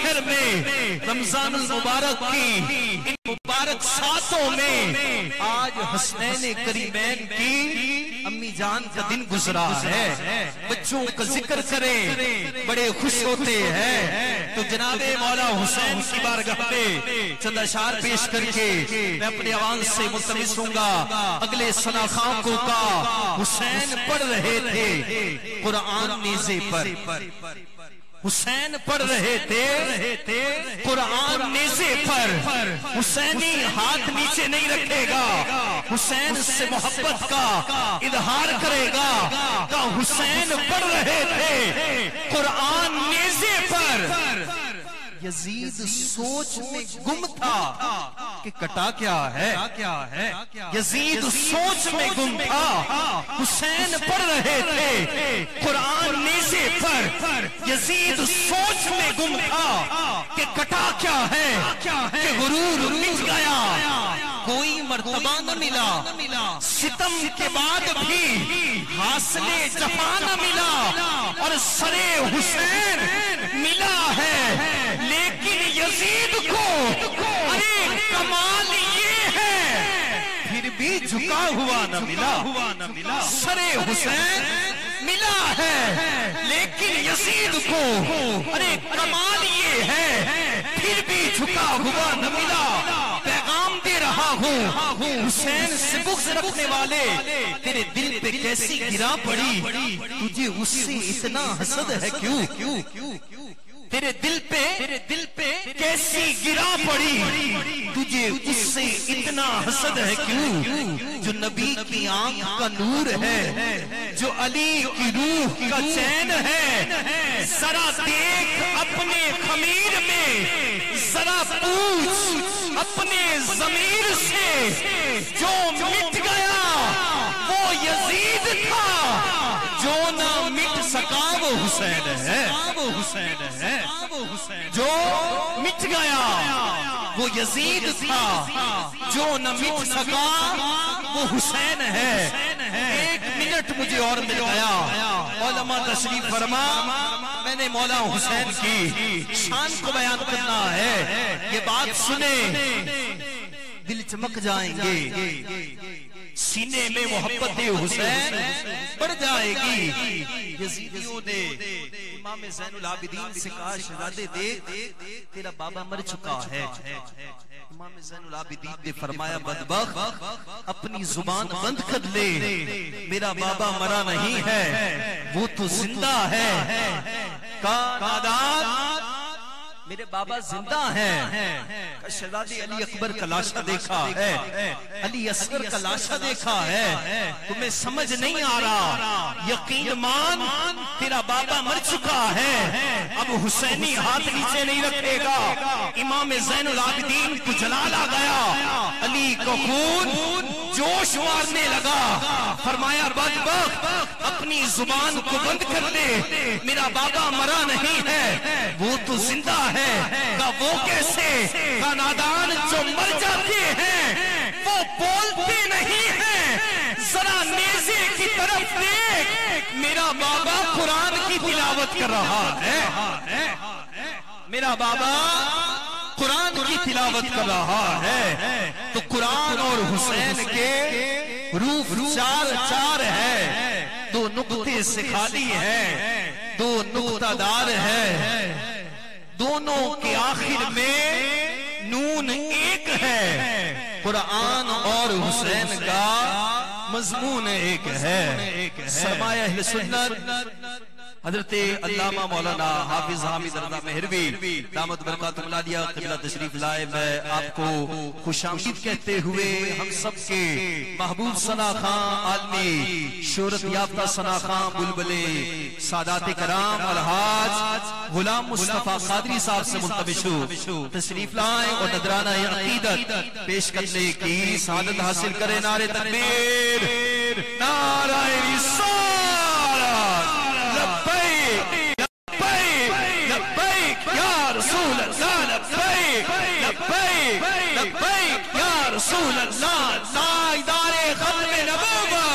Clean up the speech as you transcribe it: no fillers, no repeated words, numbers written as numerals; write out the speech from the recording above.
پہر میں رمضان المبارک کی ان مبارک ساتوں میں آج حسنین کریمین کی امی جان کا دن گزرا ہے، بچوں کا ذکر کریں بڑے خوش ہوتے ہیں، تو جناب مولا حسین کی بارگاہ پہ چند اشعار پیش کر کے میں اپنے آواز سے ملتمس ہوں گا۔ اگلے ثنا خان کو کا حسین پڑھ رہے تھے قرآن نیزے پر، حسین پڑھ رہے تھے قرآن نیزے پر، حسینی ہاتھ نیچے نہیں رکھے گا، حسین سے محبت کا اظہار کرے گا، کہ حسین پڑھ رہے تھے قرآن نیزے پر۔ یزید سوچ میں گم تھا کہ کٹا کیا ہے، یزید سوچ میں گم تھا، حسین پڑھ رہے تھے قرآن نیزے پر، یزید سوچ میں گم تھا کہ کٹا کیا ہے، کہ غرور مٹ گیا کوئی مرتبہ نہ ملا، ستم کے بعد بھی حاصل جفا نہ ملا، اور سر حسین ملا ہے، لیکن یزید کو ارے کمال یہ ہے پھر بھی جھکا ہوا نہ ملا، سر حسین ملا ہے لیکن یزید کو ارے کمال یہ ہے پھر بھی جھکا ہوا نہ ملا۔ پیغام دے رہا ہوں حسین سے بغض رکھنے والے، تیرے دل پہ کیسی گرا پڑی، تجھے اس سے اتنا حسد ہے کیوں، تیرے دل پہ کیسی گرا پڑی، تجھے اس سے اتنا حسد ہے کیوں، جو نبی کی آنکھ کا نور ہے، جو علی کی روح کا چین ہے، ذرا دیکھ اپنے خمیر میں، ذرا پوچھ اپنے ضمیر سے، جو مٹ گیا وہ یزید تھا، جو نہ مٹ سکا وہ حسین ہے، جو مٹ گیا وہ یزید تھا، جو نہ مٹ سکا وہ حسین ہے۔ ایک منٹ مجھے اور مل گیا، علماء تشریف فرما، میں نے مولا حسین کی شان کو بیان کرنا ہے، یہ بات سنیں دل چمک جائیں گے، سینے میں محبت حسین بڑھ جائے گی۔ یزیدیوں نے امام زین العابدین سے کہا شہزادے دیکھ تیرا بابا مر چکا ہے، امام زین العابدین نے فرمایا بدبخت اپنی زبان بند کر لے، میرا بابا مرا نہیں ہے وہ تو زندہ ہے، کہا نادان میرے بابا زندہ ہیں، شہزادی علی اکبر کا لاشا دیکھا ہے، علی اصغر کا لاشا دیکھا ہے، تمہیں سمجھ نہیں آ رہا، یقین مان تیرا بابا مر چکا ہے، اب حسینی ہاتھ نیچے نہیں رکھے گا۔ امام زین العابدین کو جلال آ گیا، علی کا خون جوش مارنے لگا، فرمایا بدبخت اپنی زبان کو بند کر لے، میرا بابا مرا نہیں ہے وہ تو زندہ ہے، کہ وہ کیسے، کہ نادان جو مر جاتے ہیں وہ بولتے نہیں ہیں، ذرا نیزے کی طرف دیکھ، میرا بابا قرآن کی تلاوت کر رہا ہے، میرا بابا قرآن کی تلاوت کر رہا ہے، تو قرآن اور حسین کے روح چار ہے، دو نقطے سے خالی ہے، دو نقطہ دار ہے، دونوں کے آخر میں نون ایک ہے، قرآن اور حسین کا مضمون ایک ہے۔ سرمایہ اہل سنت حضرت علامہ مولانا حافظ حامد رضا مہروی دامت برکاتہ العالیہ قبلہ تشریف لائے، میں آپ کو خوش آمدید کہتے ہوئے ہم سب کے محبوب ثنا خان، عالمی شہرت یافتہ ثنا خان بلبلے سادات کرام الحاج غلام مصطفیٰ قادری صاحب سے ملتمس ہوں تشریف لائیں اور نذرانہ عقیدت پیش کرنے کی سعادت حاصل کریں۔ نعرہ تکبیر، نعرہ رسالت، لبیک لبیک لبیک یا رسول اللہ، لبیک لبیک لبیک یا رسول اللہ، تاجدار ختم نبوت